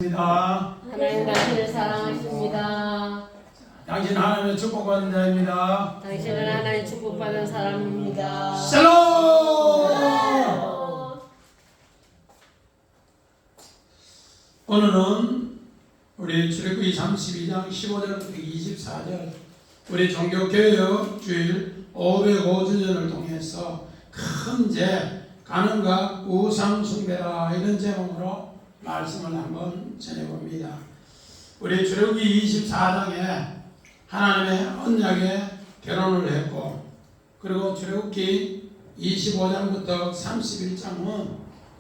하나님 당신을 사랑하십니다. 당신 하나님의 축복받은 자입니다. 당신은 하나님 축복받은 사람입니다. 샬롬! 오늘은 우리 출애굽기 32장 15절부터 24절 우리 종교개혁 주일 505주년을 통해서 큰 죄, 간음과 우상숭배라 이런 제목으로 말씀을 한번 전해봅니다. 우리 출애굽기 24장에 하나님의 언약에 결혼을 했고, 그리고 출애굽기 25장부터 31장은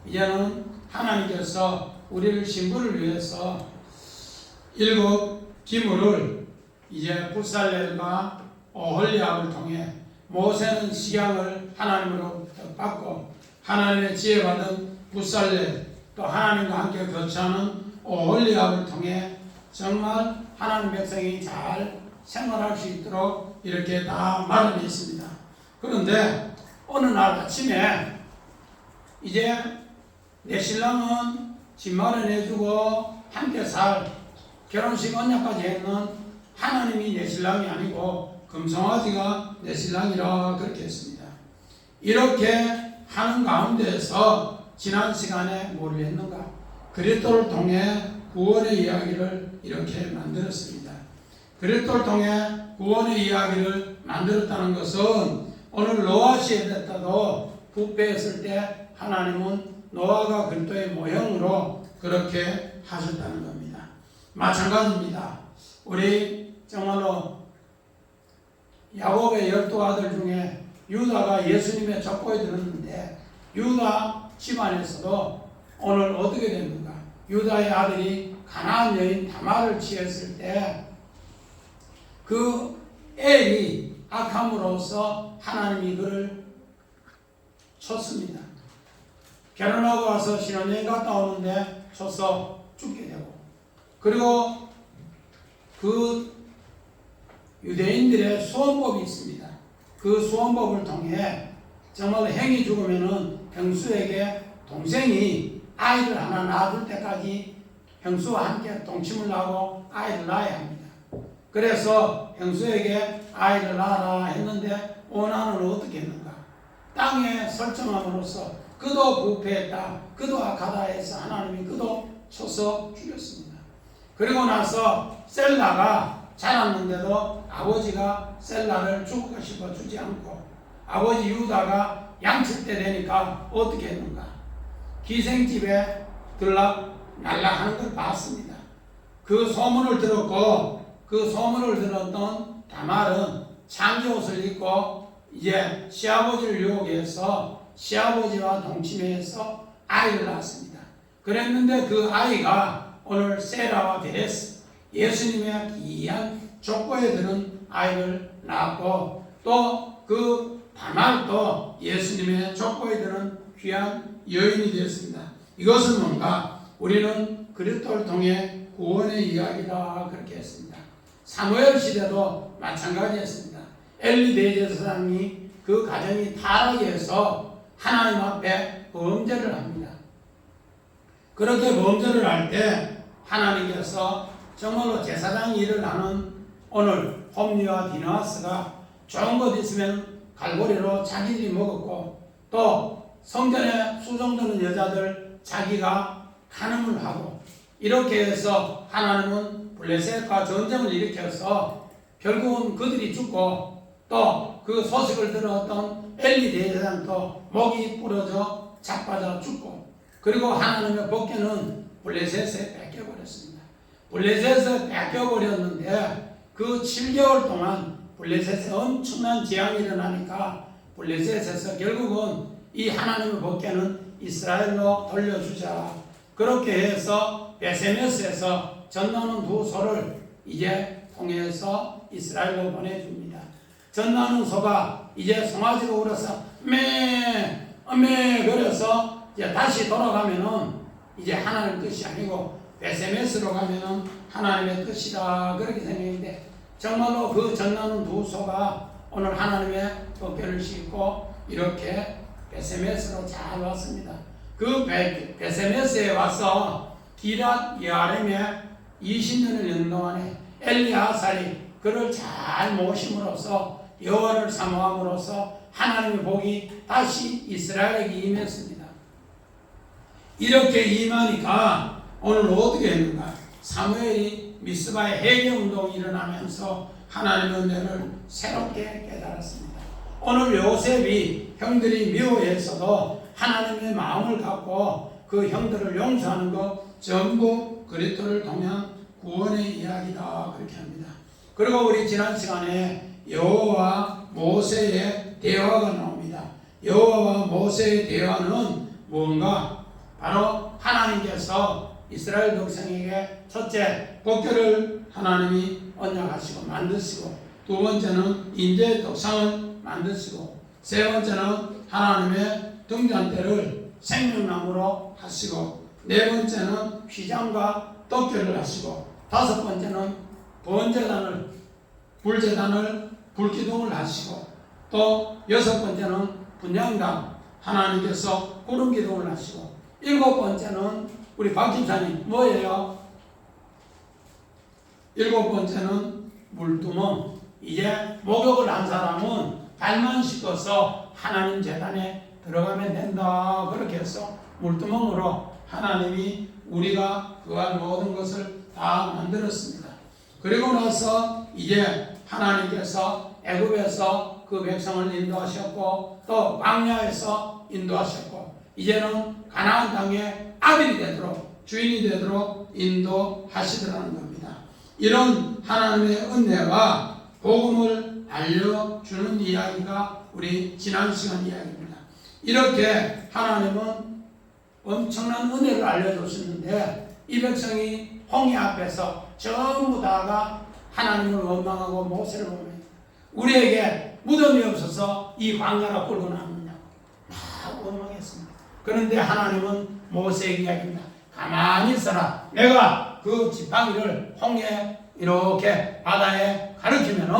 이제는 하나님께서 우리를 신부를 위해서 7 기물을 이제 붓살렐과 오홀리압을 통해 모세는 식양을 하나님으로부터 받고 하나님의 지혜받은 붓살렐 또 하나님과 함께 거처하는 오홀리압을 통해 정말 하나님 백성이 잘 생활할 수 있도록 이렇게 다 마련했습니다. 그런데 어느 날 아침에 이제 내 신랑은 집 마련해주고 함께 살 결혼식 언약까지 했는 하나님이 내 신랑이 아니고 금송아지가 내 신랑이라 그렇게 했습니다. 이렇게 하는 가운데에서 지난 시간에 뭘 했는가? 그리스도를 통해 구원의 이야기를 이렇게 만들었습니다. 그리스도를 통해 구원의 이야기를 만들었다는 것은 오늘 노아 시대 때도 부패했을 때 하나님은 노아가 그리스도의 모형으로 그렇게 하셨다는 겁니다. 마찬가지입니다. 우리 정말로 야곱의 12아들 중에 유다가 예수님의 족보에 들었는데 유다 집안에서도 오늘 어떻게 됐는가? 유다의 아들이 가나안 여인 다말을 취했을 때 그 엘이 악함으로써 하나님이 그를 쳤습니다. 결혼하고 와서 신혼여행 갔다 오는데 쳐서 죽게 되고, 그리고 그 유대인들의 수원법이 있습니다. 그 수원법을 통해 정말 행위 죽으면은 형수에게 동생이 아이를 하나 낳아줄 때까지 형수와 함께 동침을 하고 아이를 낳아야 합니다. 그래서 형수에게 아이를 낳아라 했는데 오나는 어떻게 했는가? 땅에 설정함으로써 그도 부패했다, 그도 악하다 해서 하나님이 그도 쳐서 죽였습니다. 그리고 나서 셀라가 자랐는데도 아버지가 셀라를 죽고 싶어 주지 않고 아버지 유다가 양칠 때 되니까 어떻게 했는가? 기생집에 날락하는 걸 봤습니다. 그 소문을 들었고 그 소문을 들었던 다말은 창기옷을 입고 이제 시아버지를 유혹해서 시아버지와 동침해서 아이를 낳았습니다. 그랬는데 그 아이가 오늘 세라와 베레스 예수님의 귀한 족보에 드는 아이를 낳았고 또 그 다말도 예수님의 족보에 드는 귀한 여인이 되었습니다. 이것은 뭔가? 우리는 그리스도를 통해 구원의 이야기다 그렇게 했습니다. 사무엘 시대도 마찬가지였습니다. 엘리 대제사장이 그 가정이 타락해서 하나님 앞에 범죄를 합니다. 그렇게 범죄를 할 때 하나님께서 정말로 제사장 일을 하는 오늘 홈리와 디나스가 좋은 것 있으면 갈고리로 자기들이 먹었고 또 성전에 수종드는 여자들 자기가 간음을 하고 이렇게 해서 하나님은 블레셋과 전쟁을 일으켜서 결국은 그들이 죽고 또 그 소식을 들었던 엘리 대제사장도 목이 부러져 자빠져 죽고 그리고 하나님의 법궤는 블레셋에 뺏겨버렸습니다. 블레셋에 뺏겨버렸는데 그 7개월 동안 블레셋에 엄청난 재앙이 일어나니까 블레셋에서 결국은 이 하나님의 법궤는 이스라엘로 돌려주자 그렇게 해서 베세메스에서 젖나는 두 소를 이제 통해서 이스라엘로 보내줍니다. 젖나는 소가 이제 송아지로 울어서 매 그래서 이제 다시 돌아가면은 이제 하나님 뜻이 아니고 베세메스로 가면은 하나님의 뜻이다 그렇게 생각했는데 정말로 그 젖나는 두 소가 오늘 하나님의 법궤를 싣고 이렇게 베세메스로 잘 왔습니다. 그 베세메스에 와서 기랏 여아림에 20년을 있는 동안에 엘리야살이 그를 잘 모심으로써 여호와를 사모함으로써 하나님의 복이 다시 이스라엘에게 임했습니다. 이렇게 임하니까 오늘 어떻게 했는가? 사무엘이 미스바의 회개운동이 일어나면서 하나님의 은혜를 새롭게 깨달았습니다. 오늘 요셉이 형들이 미워했어도 하나님의 마음을 갖고 그 형들을 용서하는 것 전부 그리스도를 통한 구원의 이야기다 그렇게 합니다. 그리고 우리 지난 시간에 여호와와 모세의 대화가 나옵니다. 여호와와 모세의 대화는 뭔가? 바로 하나님께서 이스라엘 백성에게 첫째 국교를 하나님이 언약하시고 만드시고, 두 번째는 인재의 떡상을 만드시고, 세 번째는 하나님의 등잔대를 생명나무로 하시고, 네 번째는 휘장과 떡교를 하시고, 다섯 번째는 번제단을 불제단을 불기둥을 하시고, 또 여섯 번째는 분향단 하나님께서 구름기둥을 하시고, 일곱 번째는 우리 박집사님 뭐예요? 일곱 번째는 물두멍. 이제 목욕을 한 사람은 발만 씻어서 하나님 제단에 들어가면 된다 그렇게 해서 물두멍으로 하나님이 우리가 그할 모든 것을 다 만들었습니다. 그리고 나서 이제 하나님께서 애굽에서 그 백성을 인도하셨고, 또 광야에서 인도하셨고, 이제는 가나안 땅에 아들이 되도록, 주인이 되도록 인도하시더라는 겁니다. 이런 하나님의 은혜와 복음을 알려주는 이야기가 우리 지난 시간 이야기입니다. 이렇게 하나님은 엄청난 은혜를 알려줬었는데, 이 백성이 홍해 앞에서 전부 다가 하나님을 원망하고 모세를 원망합니다. 우리에게 무덤이 없어서 이 광야가 꼴고 남느냐고 막 원망했습니다. 그런데 하나님은 모세에게 이야기합니다. 가만히 있어라. 내가 그 지팡이를 홍해 이렇게 바다에 가르치면은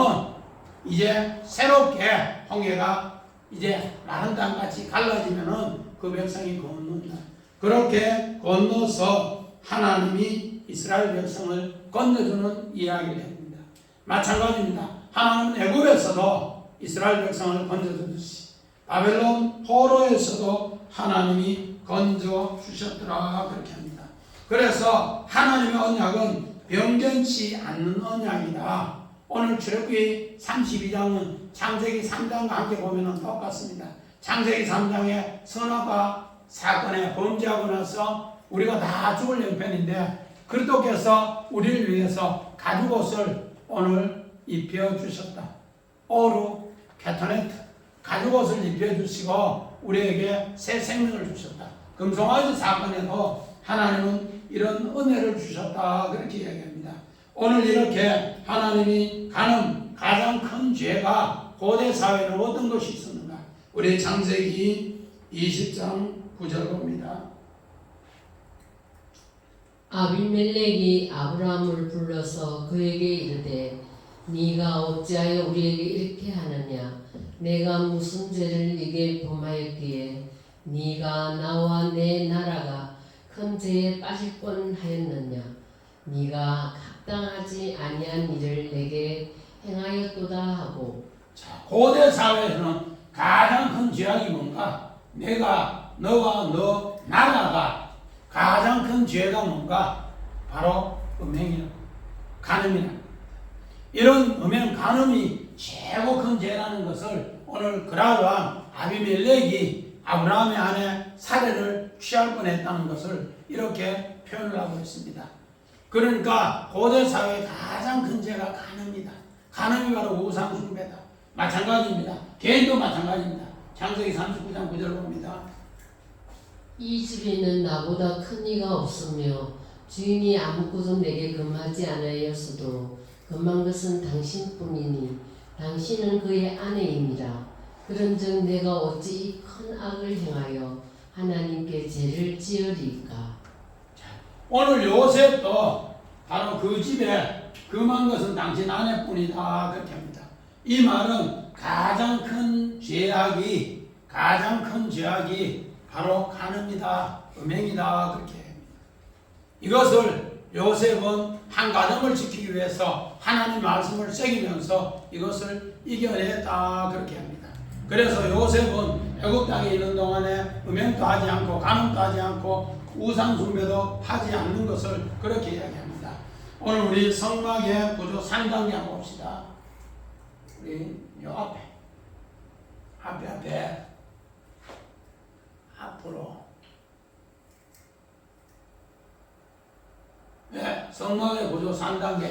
이제 새롭게 홍해가 이제 마른 땅같이 갈라지면은 그 백성이 건넌다. 그렇게 건너서 하나님이 이스라엘 백성을 건너주는 이야기를 합니다. 마찬가지입니다. 하나님은 애굽에서도 이스라엘 백성을 건져주듯이 바벨론 포로에서도 하나님이 건져 주셨더라 그렇게 합니다. 그래서 하나님의 언약은 변변치 않는 언약이다. 오늘 출애굽기 32장은 창세기 3장과 함께 보면 똑같습니다. 창세기 3장에 선악과 사건에 범죄하고 나서 우리가 다 죽을 형편인데, 그리스도께서 우리를 위해서 가죽옷을 오늘 입혀주셨다. 오루 케토네트 가죽옷을 입혀주시고 우리에게 새 생명을 주셨다. 금송아지 사건에도 하나님은 이런 은혜를 주셨다 그렇게 이야기합니다. 오늘 이렇게 하나님이 가는 가장 큰 죄가 고대 사회는 어떤 것이 있었는가? 우리 창세기 20장 9절 봅니다. 아비멜렉이 아브라함을 불러서 그에게 이르되 네가 어찌하여 우리에게 이렇게 하느냐? 내가 무슨 죄를 네게 범하였기에 네가 나와 내 나라가 큰 죄에 빠질 뻔하였느냐? 네가 합당하지 아니한 일을 내게 행하였도다 하고. 자, 고대 사회에서는 가장 큰 죄악이 뭔가? 너와 너 나라가 가장 큰 죄가 뭔가? 바로 음행이라, 간음이라. 이런 음행, 간음이 최고 큰 죄라는 것을 오늘 그라우랑 아비멜렉이 아브라함의 아내 사례를 취할 뻔했다는 것을 이렇게 표현을 하고 있습니다. 그러니까 고대 사회의 가장 큰 죄가 간음이다. 간음이 바로 우상숭배다. 마찬가지입니다. 개인도 마찬가지입니다. 창세기 39장 9절 봅니다. 이 집에는 나보다 큰 이가 없으며 주인이 아무것도 내게 금하지 아니하였어도 금한 것은 당신뿐이니 당신은 그의 아내이니라. 그런즉 내가 어찌 이 큰 악을 행하여 하나님께 죄를 지으리까. 오늘 요셉도 바로 그 집에 금한 것은 당신 아내뿐이다 그렇게 합니다. 이 말은 가장 큰 죄악이 바로 간음이다, 음행이다 그렇게 합니다. 이것을 요셉은 한 가정을 지키기 위해서 하나님 말씀을 새기면서 이것을 이겨냈다 그렇게 합니다. 그래서 요셉은 애굽 땅에 있는 동안에 음행도 하지 않고 간음도 하지 않고 우상 숭배도 하지 않는 것을 그렇게 이야기합니다. 오늘 우리 성막의 구조 3단계 한번 봅시다. 우리 요 앞에 앞으로 네, 성막의 구조 3단계.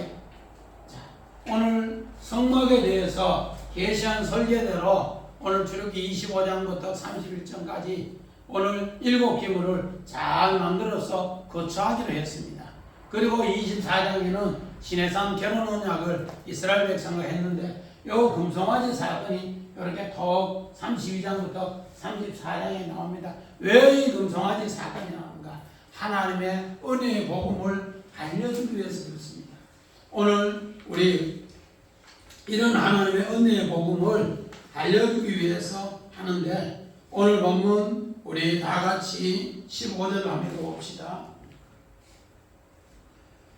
자, 오늘 성막에 대해서 계시한 설계대로 오늘 출애굽기 25장부터 31장까지 오늘 7기물을 잘 만들어서 거처하기로 했습니다. 그리고 24장에는 시내산 결혼 언약을 이스라엘 백성과 했는데 요 금송아지 사건이 이렇게 톡 32장부터 34장에 나옵니다. 왜 이 금송아지 사건이 나오는가? 하나님의 은혜의 복음을 알려주기 위해서 그렇습니다. 오늘 우리 이런 하나님의 은혜의 복음을 알려주기 위해서 하는데 오늘 본문 우리 다같이 15절 한번 읽어봅시다.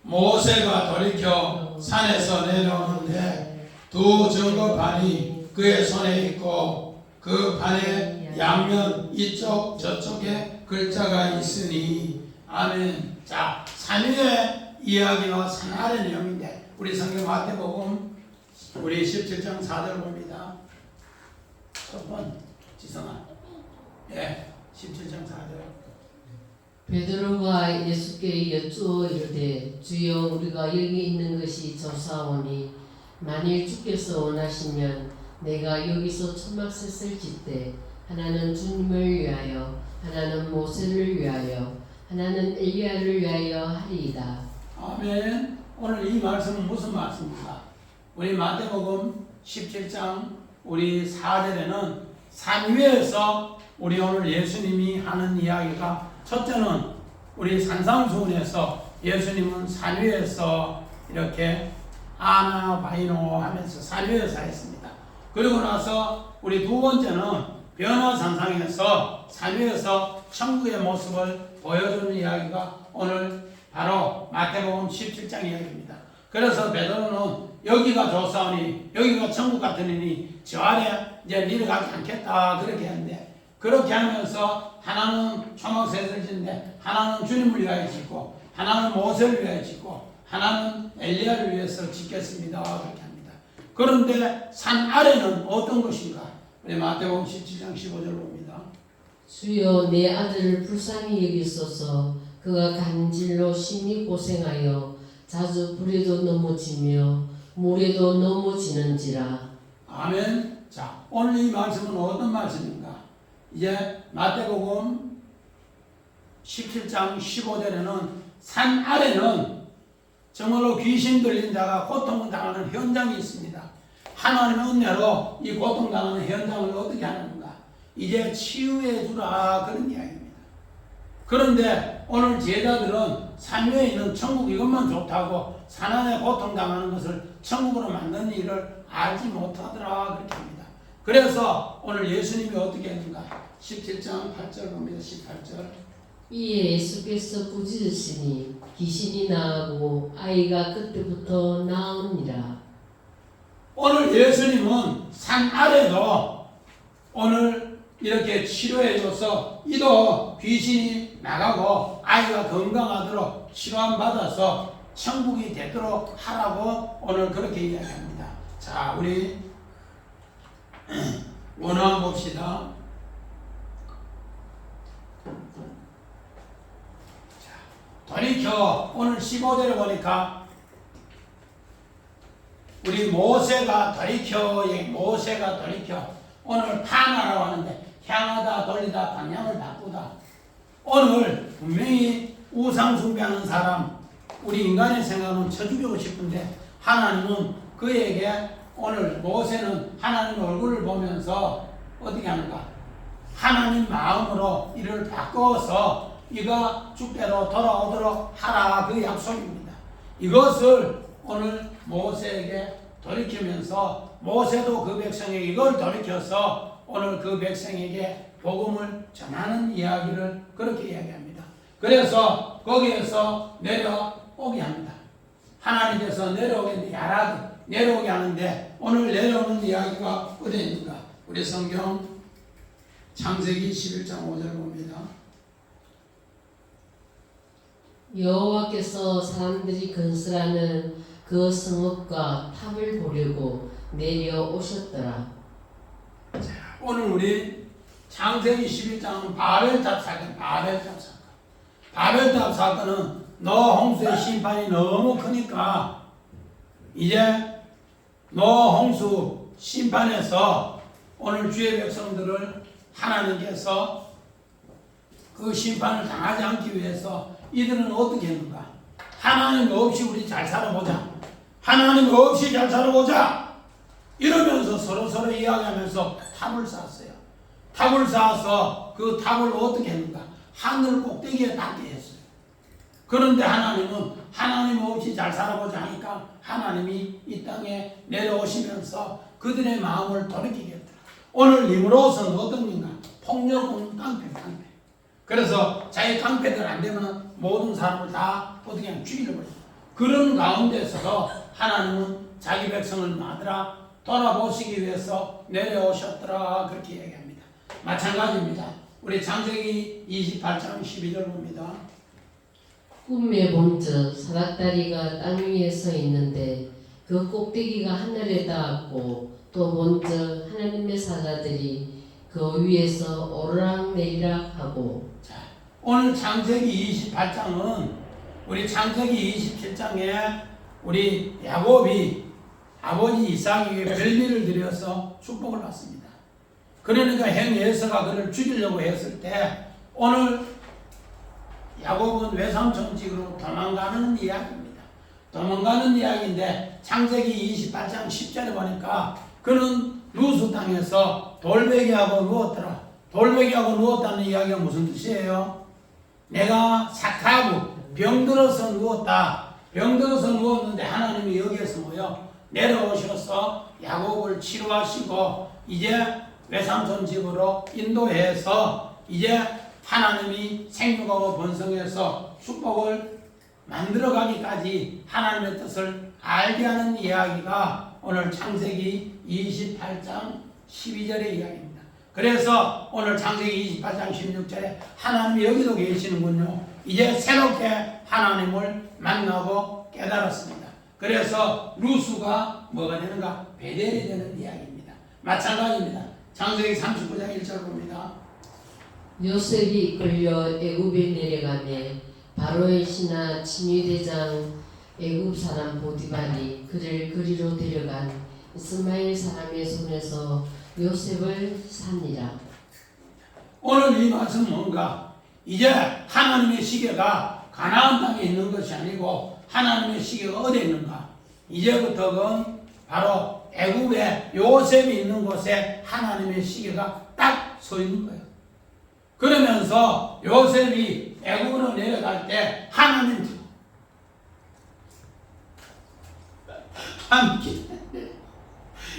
모세가 돌이켜 산에서 내려오는데 두 증거판이 그의 손에 있고 그 판의 양면 이쪽 저쪽에 글자가 있으니 아멘. 자, 산위의 이야기와 산 아래 내용인데 우리 성경 마태복음 우리 17장 4절 봅니다. 첫번 지성아. 예, 17장 4절. 베드로가 예수께 여쭈어 이르되 주여 우리가 여기 있는 것이 좋사오니 만일 주께서 원하시면 내가 여기서 초막셋을 짓되 하나는 주님을 위하여 하나는 모세를 위하여 하나는 엘리야를 위하여 하리이다. 아멘. 오늘 이 말씀은 무슨 말씀입니까? 우리 마태복음 17장 우리 4절에는 산 위에서 우리 오늘 예수님이 하는 이야기가 첫째는 우리 산상수훈에서 예수님은 산 위에서 이렇게 아나바이노 하면서 산 위에서 했습니다. 그리고 나서 우리 두 번째는 변화산상에서 산 위에서 천국의 모습을 보여주는 이야기가 오늘 바로 마태복음 17장 이야기입니다. 그래서 베드로는 여기가 좋사오니 여기가 천국 같으니 저 아래 이제 내려가지 않겠다 그렇게 했는데 그렇게 하면서 하나는 초막셋을 짓는데 하나는 주님을 위하여 짓고 하나는 모세를 위하여 짓고 하나는 엘리야를 위해서 짓겠습니다 그렇게 합니다. 그런데 산 아래는 어떤 것인가? 우리 마태복음 17장 15절 봅니다. 주여 내 아들을 불쌍히 여기소서. 그가 간질로 심히 고생하여 자주 불에도 넘어지며 물에도 넘어지는지라. 아멘. 자, 오늘 이 말씀은 어떤 말씀인가? 이제 마태복음 17장 15절에는 산 아래는 정말로 귀신 들린 자가 고통당하는 현장이 있습니다. 하나님의 은혜로 이 고통당하는 현장을 어떻게 하는가? 이제 치유해 주라 그런 이야기입니다. 그런데 오늘 제자들은 산 위에 있는 천국 이것만 좋다고 산 안에 고통당하는 것을 천국으로 만드는 일을 알지 못하더라 그렇게 합니다. 그래서 오늘 예수님이 어떻게 했는가? 17장 8절 봅니다. 18절. 이에 예수께서 부짖으시니 귀신이 나가고 아이가 그때부터 나으니라. 오늘 예수님은 산 아래도 오늘 이렇게 치료해줘서 이도 귀신이 나가고 아이가 건강하도록 치료함 받아서 천국이 되도록 하라고 오늘 그렇게 이야기합니다. 자, 우리 원화 봅시다. 자, 돌이켜 오늘 15절에 보니까 우리 모세가 돌이켜 오늘 파나라고 하는데 향하다 돌리다 방향을 바꾸다. 오늘 분명히 우상 숭배하는 사람 우리 인간의 생각은 쳐 죽이고 싶은데 하나님은 그에게 오늘 모세는 하나님 얼굴을 보면서 어떻게 하는가? 하나님 마음으로 이를 바꿔서 이가 주께로 돌아오도록 하라 그 약속입니다. 이것을 오늘 모세에게 돌이키면서 모세도 그 백성에게 이걸 돌이켜서 오늘 그 백성에게 복음을 전하는 이야기를 그렇게 이야기합니다. 그래서 거기에서 내려오게 합니다. 하나님께서 내려오게 야라드 내려오게 하는데 오늘 내려오는 이야기가 어디에 있는가? 우리 성경 창세기 11장 5절 봅니다. 여호와께서 사람들이 건설하는 그 성읍과 탑을 보려고 내려오셨더라. 오늘 우리 창세기 11장은 바벨탑 사건, 바벨탑 사건은 노아 홍수의 심판이 너무 크니까 이제 노아 홍수 심판에서 오늘 주의 백성들을 하나님께서 그 심판을 당하지 않기 위해서 이들은 어떻게 했는가? 하나님 없이 우리 잘 살아보자. 하나님 없이 잘 살아보자. 이러면서 서로 이야기하면서 탑을 쌓았어요. 탑을 쌓아서 그 탑을 어떻게 했는가? 하늘 꼭대기에 닿게 했어요. 그런데 하나님은 하나님 없이 잘 살아보자 하니까 하나님이 이 땅에 내려오시면서 그들의 마음을 돌이키게 했더라. 오늘 님으로서는 어떤 인가? 폭력은 깡패. 그래서 자기 깡패들 안 되면 모든 사람을 다 어떻게 하면 죽이려버려요. 그런 가운데서도 하나님은 자기 백성을 마더라 돌아보시기 위해서 내려오셨더라 그렇게 얘기합니다. 마찬가지입니다. 우리 창세기 28장 12절 봅니다. 꿈에 본즉 사닥다리가 땅 위에 서 있는데 그 꼭대기가 하늘에 닿았고 또 본즉 하나님의 사자들이 그 위에서 오르락내리락 하고. 자, 오늘 창세기 28장은 우리 창세기 27장에 우리 야곱이 아버지 이삭에게 별미를 드려서 축복을 받습니다. 그러니까 형 에서가 그를 죽이려고 했을 때 오늘 야곱은 외삼촌집으로 도망가는 이야기입니다. 도망가는 이야기인데 창세기 28장 10절에 보니까 그는 루스 땅에서 돌베개하고 누웠더라. 돌베개하고 누웠다는 이야기가 무슨 뜻이에요? 내가 사카부 병들어서 누웠다. 병들어서 누웠는데 하나님이 여기에서 뭐요? 내려오셔서 야곱을 치료하시고 이제 외삼촌 집으로 인도해서 이제 하나님이 생육하고 번성해서 축복을 만들어가기까지 하나님의 뜻을 알게 하는 이야기가 오늘 창세기 28장 12절의 이야기입니다. 그래서 오늘 창세기 28장 16절에 하나님이 여기도 계시는군요. 이제 새롭게 하나님을 만나고 깨달았습니다. 그래서 루스가 뭐가 되는가? 베델이 되는 이야기입니다. 마찬가지입니다. 창세기 39장 1절 봅니다. 요셉이 이끌려 애굽에 내려가매 바로의 신하 친위대장 애굽 사람 보디발이 그를 그리로 데려간 이스마엘 사람의 손에서 요셉을 샀니라. 오늘 이 말씀은 뭔가? 이제 하나님의 시계가 가나안 땅에 있는 것이 아니고 하나님의 시계가 어디에 있는가? 이제부터는 바로 애굽에 요셉이 있는 곳에 하나님의 시계가 딱 서 있는 거예요. 그러면서 요셉이 애굽으로 내려갈 때 하나님 함께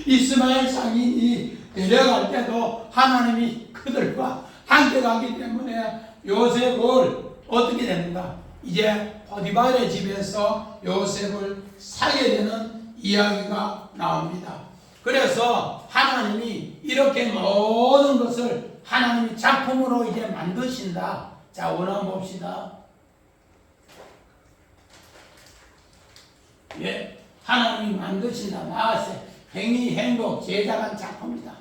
이스마엘 상인이 내려갈 때도 하나님이 그들과 함께 가기 때문에 요셉을 어떻게 되는가? 이제 포디발의 집에서 요셉을 사게 되는 이야기가 나옵니다. 그래서 하나님이 이렇게 모든 것을 하나님이 작품으로 이제 만드신다. 자, 원한 봅시다. 예, 하나님이 만드신다. 나아세 행위, 행복, 제작한 작품이다.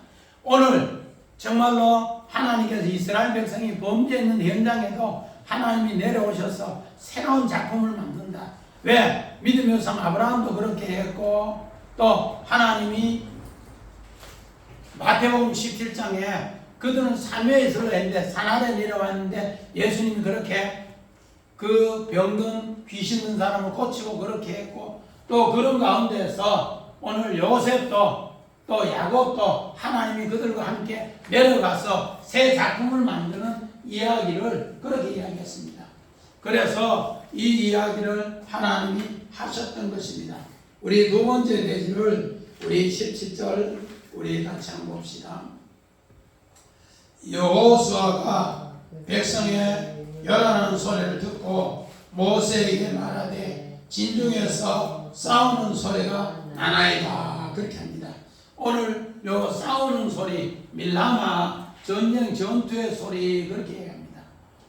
오늘 정말로 하나님께서 이스라엘 백성이 범죄했는 현장에도 하나님이 내려오셔서 새로운 작품을 만든다. 왜? 믿음의 성 아브라함도 그렇게 했고 또 하나님이 마태복음 17장에 그들은 산외에서 했는데 산 아래 내려왔는데 예수님이 그렇게 그 병든 귀신 있는 사람을 고치고 그렇게 했고 또 그런 가운데서 오늘 요셉도 또 야곱도 하나님이 그들과 함께 내려가서 새 작품을 만드는 이야기를 그렇게 이야기했습니다. 그래서 이 이야기를 하나님이 하셨던 것입니다. 우리 두 번째 내지를 우리 17절 우리 같이 한번 봅시다. 여호수아가 백성의 멸하는 소리를 듣고 모세에게 말하되 진중에서 싸우는 소리가 나나이다. 그렇게 합니다. 오늘 요 싸우는 소리, 밀라마 전쟁 전투의 소리 그렇게 얘기합니다.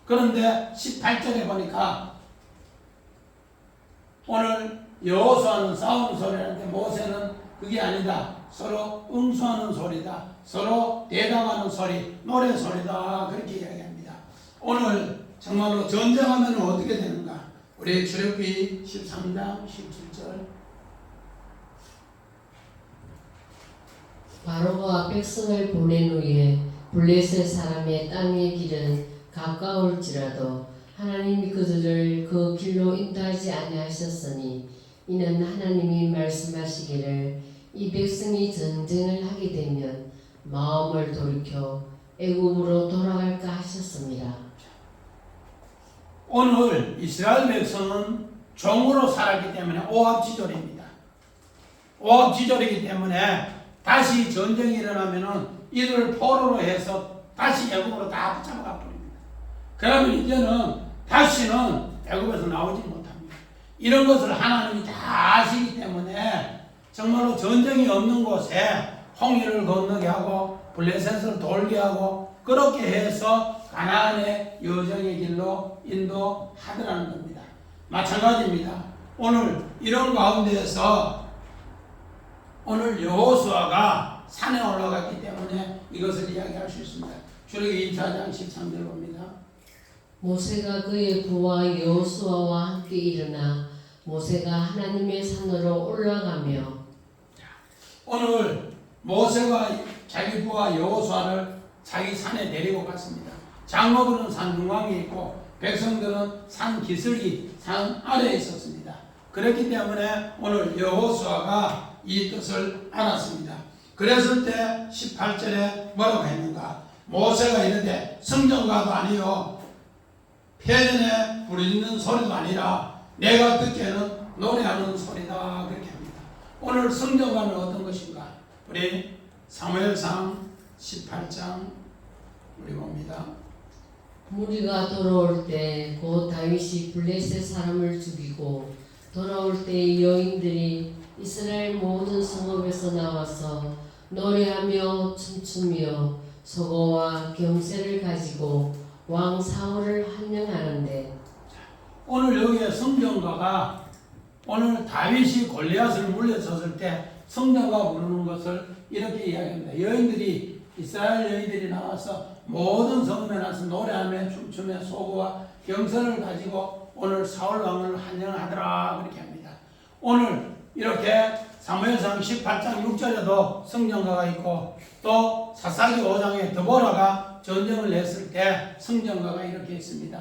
그런데 18절에 보니까 오늘 여호수아는 싸우는 소리라는데 모세는 그게 아니다. 서로 응수하는 소리다. 서로 대담하는 소리, 노래 소리다. 그렇게 이야기합니다. 오늘 정말로 전쟁하면 어떻게 되는가? 우리 출애굽기 13장 17절. 바로가 백성을 보낸 후에 블레셋 사람의 땅의 길은 가까울지라도 하나님이 그들을 그 길로 인도하지 아니하셨으니 이는 하나님이 말씀하시기를 이 백성이 전쟁을 하게 되면 마음을 돌이켜 애굽으로 돌아갈까 하셨습니다. 오늘 이스라엘 백성은 종으로 살았기 때문에 오합지졸입니다. 오합지졸이기 때문에 다시 전쟁이 일어나면은 이들을 포로로 해서 다시 애굽으로 다 붙잡아가 버립니다. 그러면 이제는 다시는 애굽에서 나오지 못합니다. 이런 것을 하나님이 다 아시기 때문에 정말로 전쟁이 없는 곳에 홍해를 건너게 하고 블레셋을 돌게 하고 그렇게 해서 가나안의 여정의 길로 인도하더라는 겁니다. 마찬가지입니다. 오늘 이런 가운데에서 오늘 여호수아가 산에 올라갔기 때문에 이것을 이야기할 수 있습니다. 출애굽기 24장 13절 봅니다. 모세가 그의 부하 여호수아와 함께 일어나 모세가 하나님의 산으로 올라가며 오늘 모세가 자기 부하 여호수아를 자기 산에 데리고 갔습니다. 장로들은 산 중앙에 있고 백성들은 산 기슭이 산 아래에 있었습니다. 그렇기 때문에 오늘 여호수아가 이 뜻을 알았습니다. 그랬을 때 18절에 뭐라고 했는가? 모세가 이르되 성전가도 아니요 폐전에 부르짖는 소리도 아니라 내가 듣기에는 노래하는 소리다. 그렇게 합니다. 오늘 성전가는 어떤 것인가? 우리 사무엘상 18장 우리 봅니다. 무리가 돌아올 때 곧 다윗이 블레셋 사람을 죽이고 돌아올 때 여인들이 이스라엘 모든 성읍에서 나와서 노래하며 춤추며 서고와 경세를 가지고 왕 사울을 환영하는데 오늘 여기에 성전가가 오늘 다윗이 골리앗을 물려쳤을 때 성전가 부르는 것을 이렇게 이야기합니다. 여인들이 이스라엘 여인들이 나와서 모든 성읍에 나서 노래하며 춤추며 소고와 경선을 가지고 오늘 사울 왕을 환영하더라 그렇게 합니다. 오늘 이렇게 사무엘상 18장 6절에도 성전가가 있고 또 사사기 5장에 드보라가 전쟁을 냈을 때 성전가가 이렇게 있습니다.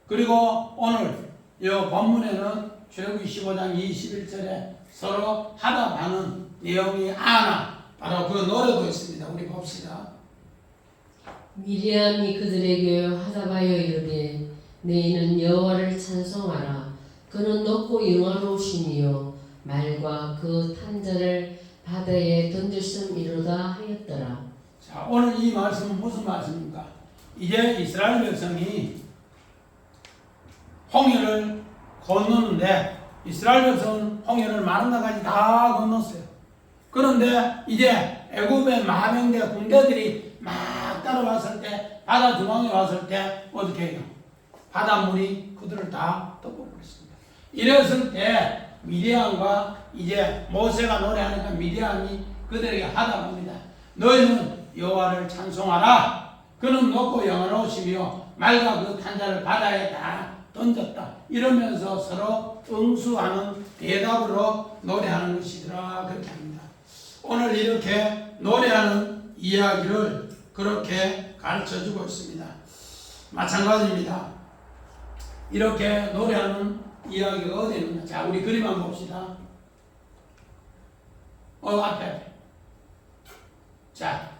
그리고 오늘 이 본문에는 출애굽기 15장 21절에 서로 하답하는 내용이 하나 바로 그 노래도 있습니다. 우리 봅시다. 미리암이 그들에게 하답하여 이르되 너희는 여호와를 찬송하라. 그는 높고 영화로우시니요 말과 그 탄자를 바다에 던졌음이로다 하였더라. 자, 오늘 이 말씀은 무슨 말씀입니까? 이제 이스라엘 백성이 홍해를 건너는데 이스라엘 백성은 홍해를 마른 나까지 다 건넜어요. 그런데 이제 애굽의 만병대 군대들이 막 따라왔을 때 바다 중앙에 왔을 때 어떻게 해요? 바닷물이 그들을 다 덮어버렸습니다. 이랬을 때 미디안과 이제 모세가 노래하니까 미디안이 그들에게 하답합니다. 너희는 여호와를 찬송하라. 그는 높고 영원하시며 말과 그 탄자를 바다에 다 던졌다. 이러면서 서로 응수하는 대답으로 노래하는 것이더라. 그렇게 합니다. 오늘 이렇게 노래하는 이야기를 그렇게 가르쳐주고 있습니다. 마찬가지입니다. 이렇게 노래하는 이야기가 어디 있는가? 자, 우리 그림 한번 봅시다. 앞에. 자,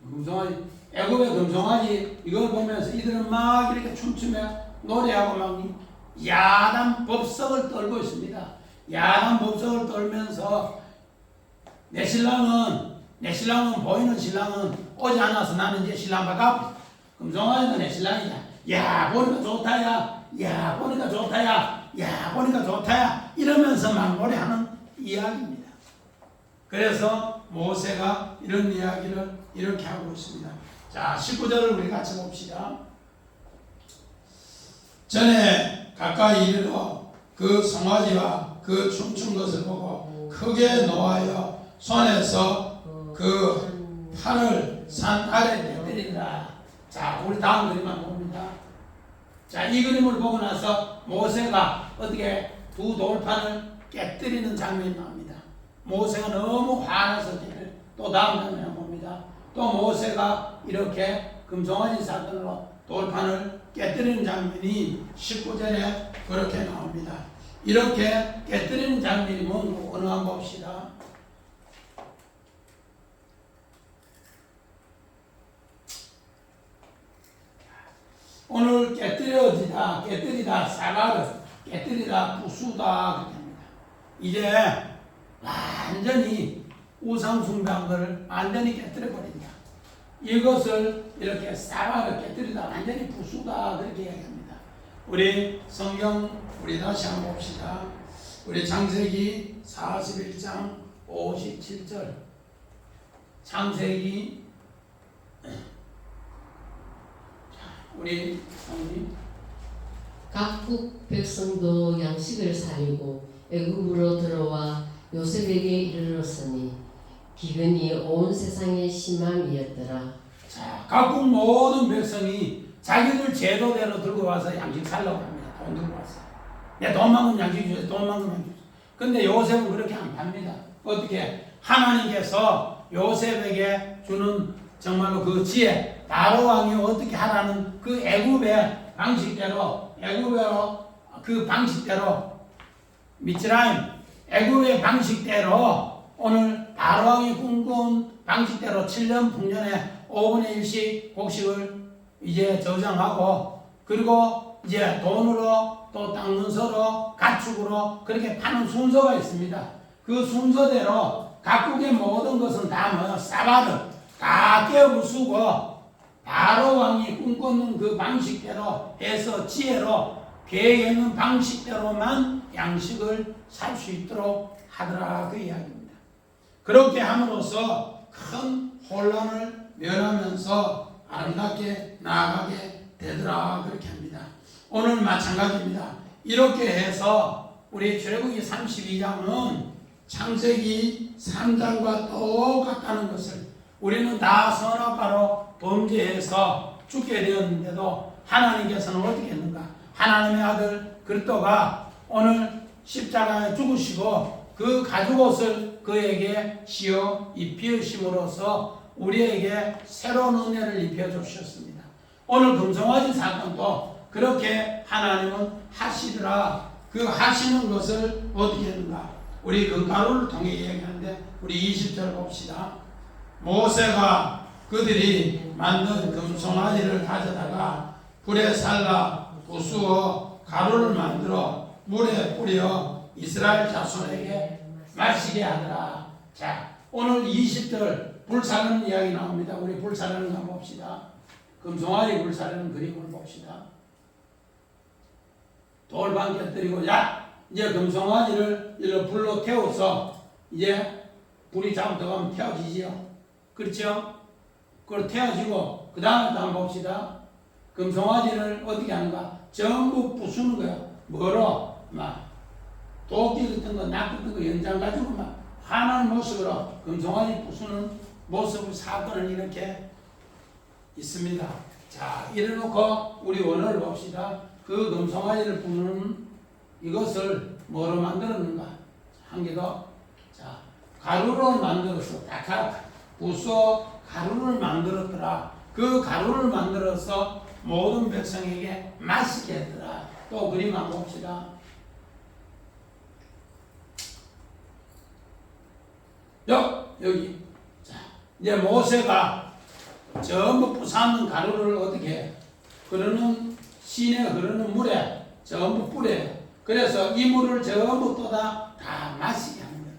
금송아지. 애굽의 금송아지 이걸 보면서 이들은 막 이렇게 춤추며 노래하고 막 야단 법석을 떨고 있습니다. 야단 법석을 떨면서 내 신랑은 보이는 신랑은 오지 않아서 나는 이제 신랑 바깥 금송아지도 내 신랑이다. 야 보니까 좋다야, 야 보니까 좋다야, 야 보니까 좋다야 이러면서 막 노래하는 이야기입니다. 그래서 모세가 이런 이야기를 이렇게 하고 있습니다. 자 19절을 우리 같이 봅시다. 전에 가까이 이르러 그 송아지와 그 춤춘 것을 보고 크게 노하여 손에서 그 판을 산 아래 내리리라. 자 우리 다음 그림만 봅니다. 자 이 그림을 보고 나서 모세가 어떻게 두 돌판을 깨뜨리는 장면이 나옵니다. 모세가 너무 화나서 또 다음 장면을 봅니다. 또 모세가 이렇게 금송아지 사건으로 돌판을 깨뜨리는 장면이 19절에 그렇게 나옵니다. 이렇게 깨뜨리는 장면이 뭔고 어느 한번 봅시다. 오늘 깨뜨리다, 사가르, 깨뜨리다, 부수다 그렇게 합니다. 이제 완전히 우상숭배한 것을 완전히 깨뜨려버린다. 이것을 이렇게 사가르 깨뜨리다, 완전히 부수다 그렇게 이야기합니다. 우리 성경 우리 다시 한번 봅시다. 우리 창세기 41장 57절. 창세기 우리 성님 각국 백성도 양식을 사려고 애굽으로 들어와 요셉에게 이르렀으니 기근이 온 세상에 심함이었더라. 자, 각국 모든 백성이 자기들 제도대로 들고 와서 양식 살라고 합니다. 돈 들고 와서. 내 돈만큼 양식 주세요. 돈만큼 양식 주세요. 근데 요셉은 그렇게 안 팝니다. 어떻게? 하나님께서 요셉에게 주는 정말로 그 지혜, 바로 왕이 어떻게 하라는 그 애굽의 방식대로, 그 방식대로, 미츠라임, 애굽의 방식대로 오늘 바로 왕이 꿈꾼 방식대로 7년 풍년에 5분의 1씩 곡식을 이제 저장하고, 그리고 이제 돈으로 또 땅문서로 가축으로 그렇게 파는 순서가 있습니다. 그 순서대로 각국의 모든 것은 다 뭐 사바르 다 깨부수고 바로 왕이 꿈꾸는 그 방식대로 해서 지혜로 계획했는 방식대로만 양식을 살 수 있도록 하더라 그 이야기입니다. 그렇게 함으로써 큰 혼란을 면하면서 아름답게 나아가게 되더라 그렇게 합니다. 오늘 마찬가지입니다. 이렇게 해서 우리 출애굽기 32장은 창세기 3장과 똑같다는 것을 우리는 다 선악과로 범죄해서 죽게 되었는데도 하나님께서는 어떻게 했는가? 하나님의 아들 그리스도가 오늘 십자가에 죽으시고 그 가죽옷을 그에게 씌워 입히심으로써 우리에게 새로운 은혜를 입혀 주셨습니다. 오늘 금송아지 사건도 그렇게 하나님은 하시더라. 그 하시는 것을 어떻게 했는가? 우리 금가루를 통해 이야기하는데 우리 20절 봅시다. 모세가 그들이 만든 금송아지를 가져다가 불에 살라 부수어 가루를 만들어 물에 뿌려 이스라엘 자손에게 마시게 하더라. 자, 오늘 20절 불사르는 이야기 나옵니다. 우리 불사르는 거 봅시다. 금송아지 불사르는 그림을 봅시다. 돌반 깨뜨리고 야 이제 금송아지를 이렇게 불로 태워서 이제 불이 자꾸 들어가면 태워지지요. 그렇죠? 그걸 태워지고 그 다음에 또 한번 봅시다. 금송아지를 어떻게 하는가? 전부 부수는 거야. 뭐로? 막 도끼 같은 거, 낙 같은 거 연장 가지고 막 환한 모습으로 금송아지 부수는 모습을 사건을 이렇게 있습니다. 자, 이래놓고 우리 원어를 봅시다. 그 금송아지를 부는 이것을 뭐로 만들었는가? 한 개 더. 자, 가루로 만들었어. 다카 부서 가루를 만들었더라. 그 가루를 만들어서 모든 백성에게 마시게 했더라. 또 그림 한번 봅시다. 여기. 자, 이제 모세가 전부 부사는 가루를 어떻게 해? 그러는 시내 흐르는 물에 전부 뿌려요. 그래서 이 물을 전부 또 다 마시게 하는 거예요.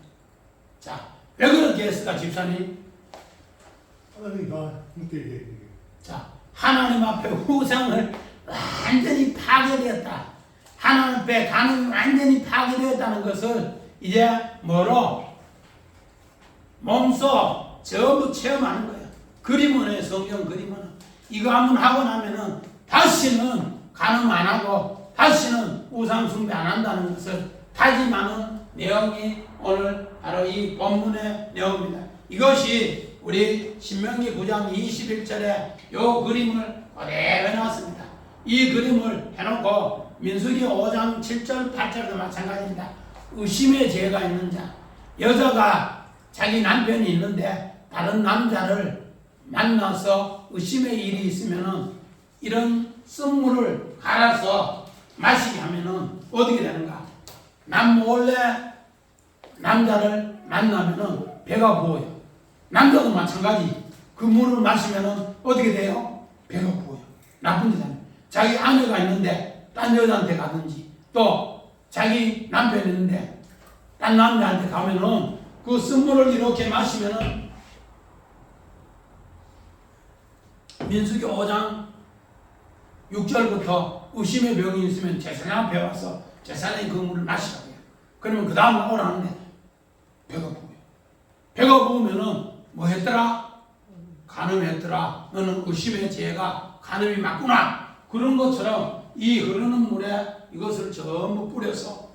자, 왜 그렇게 했을까, 집사님? 하나님이 다 함께 자, 하나님 앞에 우상을 완전히 파괴되었다. 하나님 앞에 간음이 완전히 파괴되었다는 것을 이제 뭐로 몸소 전부 체험하는 거예요. 그림은 성경 그림은 이거 한번 하고 나면은 다시는 간음 안 하고 다시는 우상 숭배 안 한다는 것을 다짐하는 내용이 오늘 바로 이 본문의 내용입니다. 이것이 우리 신명기 9장 21절에 요 그림을 그대로 해놨습니다. 이 그림을 해놓고 민수기 5장 7절 8절도 마찬가지입니다. 의심의 죄가 있는 자, 여자가 자기 남편이 있는데 다른 남자를 만나서 의심의 일이 있으면은 이런 쓴물을 갈아서 마시게 하면은 어떻게 되는가? 남몰래 남자를 만나면은 배가 부어요. 남자도 마찬가지. 그 물을 마시면은 어떻게 돼요? 배가 부어요. 나쁜 짓하면. 자기 아내가 있는데 딴 여자한테 가든지 또 자기 남편이 있는데 딴 남자한테 가면은 그 쓴물을 이렇게 마시면은 민수기 5장 6절부터 의심의 병이 있으면 제사장 앞에 와서 제사장이 그 물을 마시라고요. 그러면 그 다음 오라는데 배가 부어요. 배가 부으면은 뭐 했더라? 간음했더라. 너는 의심의 죄가 간음이 맞구나. 그런 것처럼 이 흐르는 물에 이것을 전부 뿌려서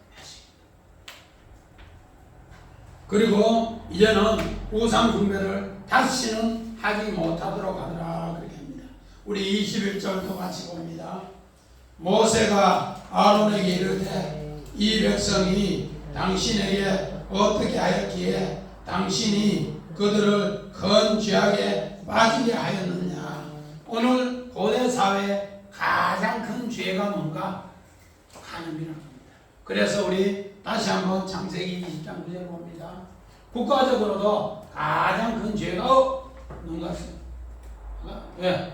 그리고 이제는 우상 숭배를 다시는 하지 못하도록 하더라. 그렇게 합니다. 우리 21절도 같이 봅니다. 모세가 아론에게 이르되 이 백성이 당신에게 어떻게 하였기에 당신이 그들을 큰 죄악에 빠지게 하였느냐. 오늘 고대 사회의 가장 큰 죄가 뭔가? 간음이라는 겁니다. 그래서 우리 다시 한번 창세기 20장 9절 봅니다. 국가적으로도 가장 큰 죄가 뭔가 있어요. 왜?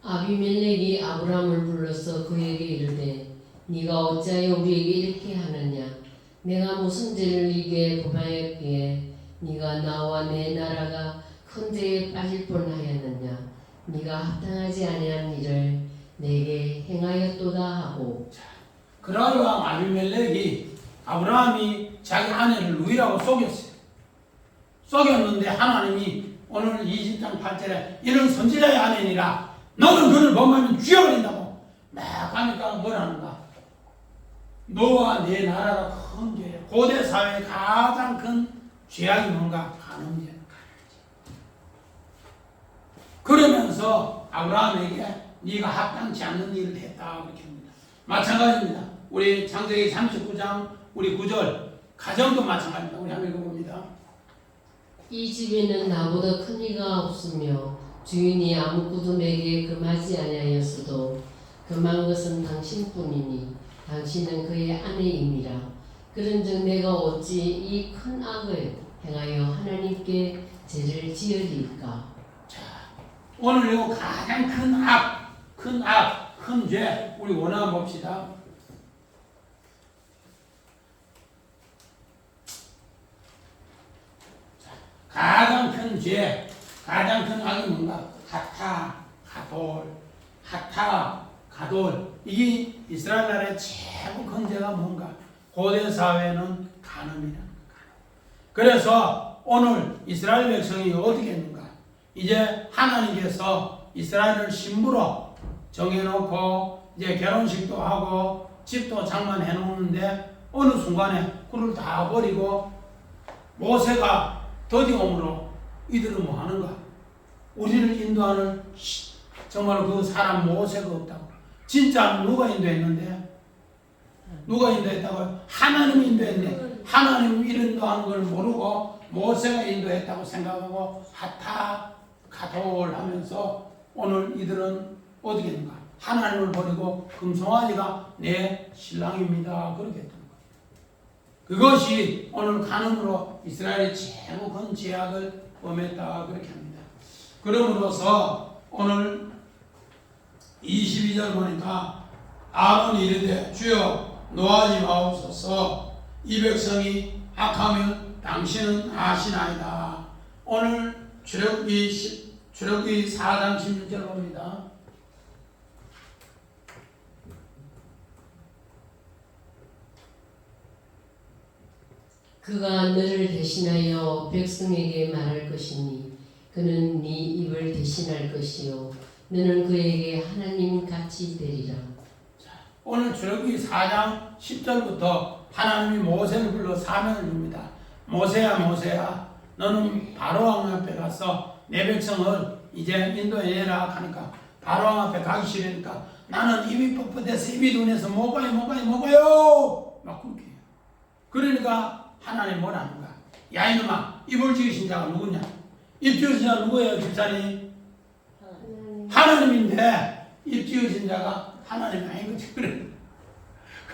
아비멜렉이 아브람을 불러서 그에게 이르되 네가 어찌하여 우리에게 이렇게 하느냐. 내가 무슨 죄를 네게 범하였기에 네가 나와 내 나라가 큰 죄에 빠질 뻔하였느냐. 네가 합당하지 아니한 일을 내게 행하였도다 하고. 그러한 아비멜렉이 아브라함이 자기 아내를 루이라고 속였어요. 속였는데 하나님이 오늘 20장 8절에 이런 선지자의 아내니라 너는 그를 범하면 죽여버린다고 막 하니까 뭐라는가? 너와 내 나라가 큰 죄. 고대 사회의 가장 큰 죄악이 뭔가? 간음죄. 그러면서 아브라함에게 네가 합당치 않는 일을 했다 그렇게 합니다. 마찬가지입니다. 우리 창세기 39장 우리 9절 가정도 마찬가지입니다. 우리 한번 읽어봅니다. 이 집에는 나보다 큰 이가 없으며 주인이 아무것도 내게 금하지 아니하였어도 금한 것은 당신뿐이니 당신은 그의 아내임이라. 그런즉 내가 어찌 이 큰 악을 행하여 하나님께 죄를 지으리까. 자, 오늘 요 가장 큰 악, 큰 죄 우리 원화 봅시다. 가장 큰 죄, 가장 큰 악이 뭔가? 가돌. 이게 이스라엘 나라의 최고 큰 죄가 뭔가? 고대 사회는 간음이라는 거예요. 그래서 오늘 이스라엘 백성이 어떻게 했는가? 이제 하나님께서 이스라엘을 신부로 정해놓고 이제 결혼식도 하고 집도 장만해 놓는데 어느 순간에 그를 다 버리고 모세가 더디옴으로 이들은 뭐 하는가? 우리를 인도하는 정말 그 사람 모세가 없다고. 진짜 누가 인도했는데? 누가 인도했다고요? 하나님이 인도했네. 하나님이 인도하는 걸 모르고 모세가 인도했다고 생각하고 가돌 하면서 오늘 이들은 어떻게 했는가? 하나님을 버리고 금송아지가 내 신랑입니다. 그렇게 했던 거예요. 그것이 오늘 간음으로 이스라엘의 최고 큰 죄악을 범했다. 그렇게 합니다. 그러므로서 오늘 22절 보니까 아론이 이르되 주여 노하지 마옵소서 이 백성이 악하면 당신은 아시나이다. 오늘 출애굽기 4장 16절 봅니다. 그가 너를 대신하여 백성에게 말할 것이니 그는 네 입을 대신할 것이요 너는 그에게 하나님 같이 되리라. 오늘 출애굽기 4장 10절부터 하나님이 모세를 불러 사명을 줍니다. 모세야 모세야 너는 바로왕 앞에 가서 내 백성을 이제 인도해라 하니까 바로왕 앞에 가기 싫으니까 나는 입이 뻣뻣해서 입이 둔해서 못 가요 막 그렇게 해요. 그러니까 하나님 뭐라는 거야? 야 이놈아 입을 지으신 자가 누구냐? 입 지으신 자가 누구예요 집사님? 하나님인데 입 지으신 자가 하나님이 아닌 거지.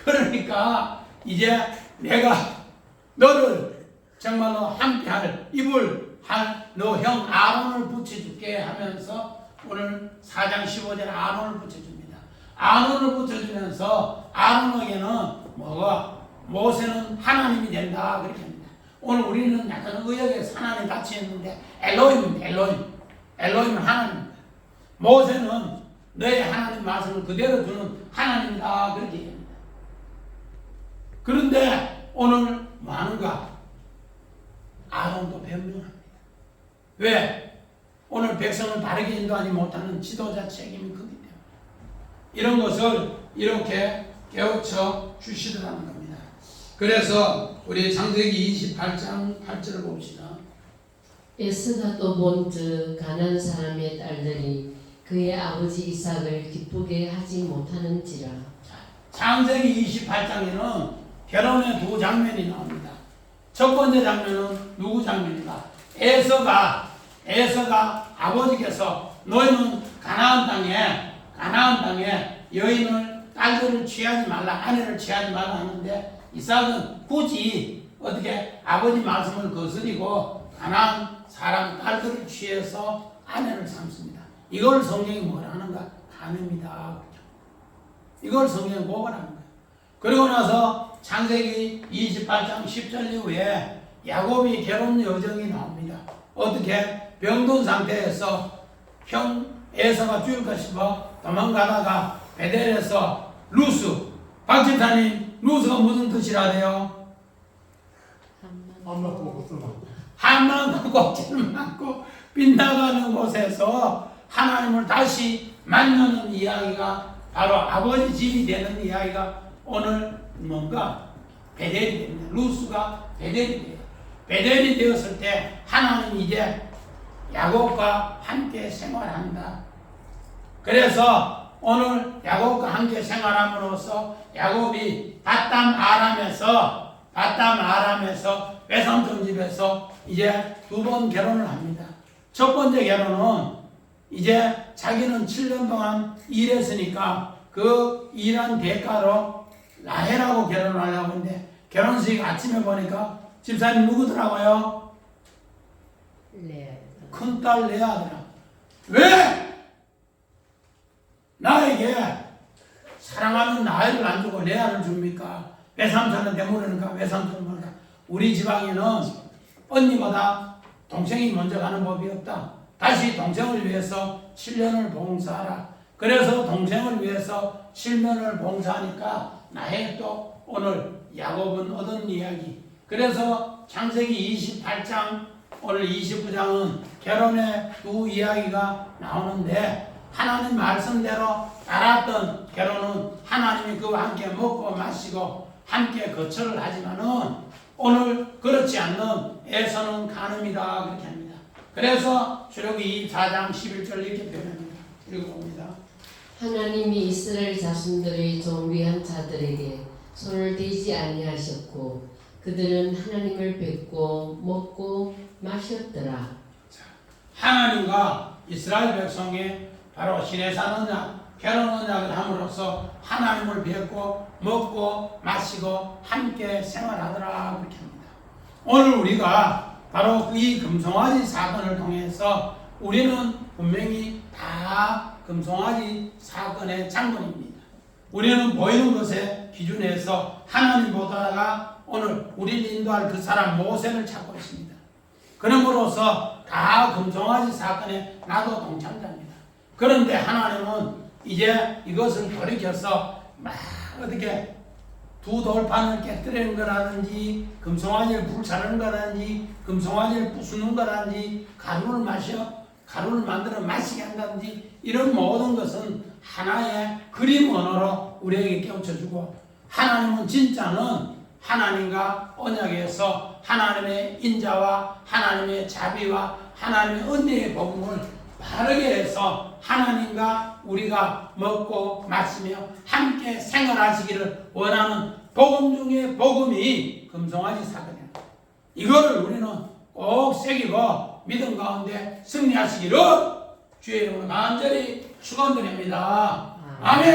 그러니까 이제 내가 너를 정말로 함께할 입을 할 너 형 아론을 붙여줄게 하면서 오늘 4장 15절에 아론을 붙여줍니다. 아론을 붙여주면서 아론에게는 뭐가 모세는 하나님이 된다 그렇게 합니다. 오늘 우리는 약간 의역에서 하나님 같이 했는데 엘로힘입니다. 엘로힘은 하나님입니다. 모세는 너의 하나님 말씀을 그대로 주는 하나님이다 그렇게 얘기합니다. 그런데 오늘 뭐 하는가? 아론도 변명합니다. 왜? 오늘 백성을 바르게 인도하지 못하는 지도자 책임이 크기 때문에 이런 것을 이렇게 깨우쳐 주시더라는 겁니다. 그래서 우리 창세기 28장 8절을 봅시다. 에스가 또 본즉 가나안 사람의 딸들이 그의 아버지 이삭을 기쁘게 하지 못하는지라. 창세기 28장에는 결혼의 두 장면이 나옵니다. 첫 번째 장면은 누구 장면인가? 에서가 아버지께서 너희는 가나안 땅에 여인을 딸들을 취하지 말라 아내를 취하지 말라 하는데 이삭은 굳이 어떻게 아버지 말씀을 거스리고 가나안 사람 딸들을 취해서 아내를 삼습니다. 이걸 성경이 뭐라 하는가? 간음이다. 이걸 성경이 고발하는 거예요. 그리고 나서 창세기 28장 10절 이후에 야곱이 결혼 여정이 나옵니다. 어떻게? 병든 상태에서 형 에서가 죽을까 싶어 도망가다가 베델에서 루스, 박집사님 루스가 무슨 뜻이라래요? 한만 꼭지를 맞고 빗나가는 곳에서 하나님을 다시 만나는 이야기가 바로 아버지 집이 되는 이야기가 오늘 뭔가 베델이 됩니다. 루스가 베델이 돼요. 베델이 되었을 때 하나님이 이제 야곱과 함께 생활한다. 그래서 오늘 야곱과 함께 생활함으로써 야곱이 바담 아람에서 외삼촌 집에서 이제 두 번 결혼을 합니다. 첫 번째 결혼은 이제 자기는 7년 동안 일했으니까 그 일한 대가로 라헬하고 결혼을 하려고 하는데 결혼식 아침에 보니까 집사님 누구더라고요? 큰딸 레아더라. 왜? 나에게 사랑하는 라헬을 안 주고 레아를 줍니까? 외삼촌한테 물으니까 외삼촌은 뭐냐? 우리 지방에는 언니보다 동생이 먼저 가는 법이 없다. 다시 동생을 위해서 7년을 봉사하라. 그래서 동생을 위해서 7년을 봉사하니까 나의 또 오늘 야곱은 얻은 이야기. 그래서 창세기 28장 오늘 29장은 결혼의 두 이야기가 나오는데 하나님 말씀대로 따랐던 결혼은 하나님이 그와 함께 먹고 마시고 함께 거처를 하지만은 오늘 그렇지 않는 에서는 간음이다 그렇게 합니다. 그래서 출애굽기 4장 11절 이렇게 표현합니다. 읽어봅니다. 하나님이 이스라엘 자손들의 정비한 자들에게 손을 대지 아니하셨고 그들은 하나님을 뵙고 먹고 마셨더라. 하나님과 이스라엘 백성이 바로 시내산 언약, 결혼 언약을 함으로써 하나님을 뵙고 먹고 마시고 함께 생활하더라 그렇게 합니다. 오늘 우리가 바로 이 금송아지 사건을 통해서 우리는 분명히 다 금송아지 사건의 장본입니다. 우리는 보이는 것에 기준해서 하나님 보다가 오늘 우리를 인도할 그 사람 모세를 찾고 있습니다. 그러므로서 다 금송아지 사건에 나도 동참자입니다. 그런데 하나님은 이제 이것을 돌이켜서 막 어떻게 두 돌판을 깨뜨리는 거라든지 금송아지를 불사르는 거라든지 금송아지를 부수는 거라든지 가루를 만들어 마시게 한다든지 이런 모든 것은 하나의 그림 언어로 우리에게 깨우쳐주고, 하나님은 진짜는 하나님과 언약에서 하나님의 인자와 하나님의 자비와 하나님의 은혜의 복음을 바르게 해서 하나님과 우리가 먹고 마시며 함께 생활하시기를 원하는 복음 중에 복음이 금송아지 사건이야. 이거를 우리는 꼭 새기고 믿음 가운데 승리하시기를 주의 이름으로 간절히 축원드립니다. 아멘.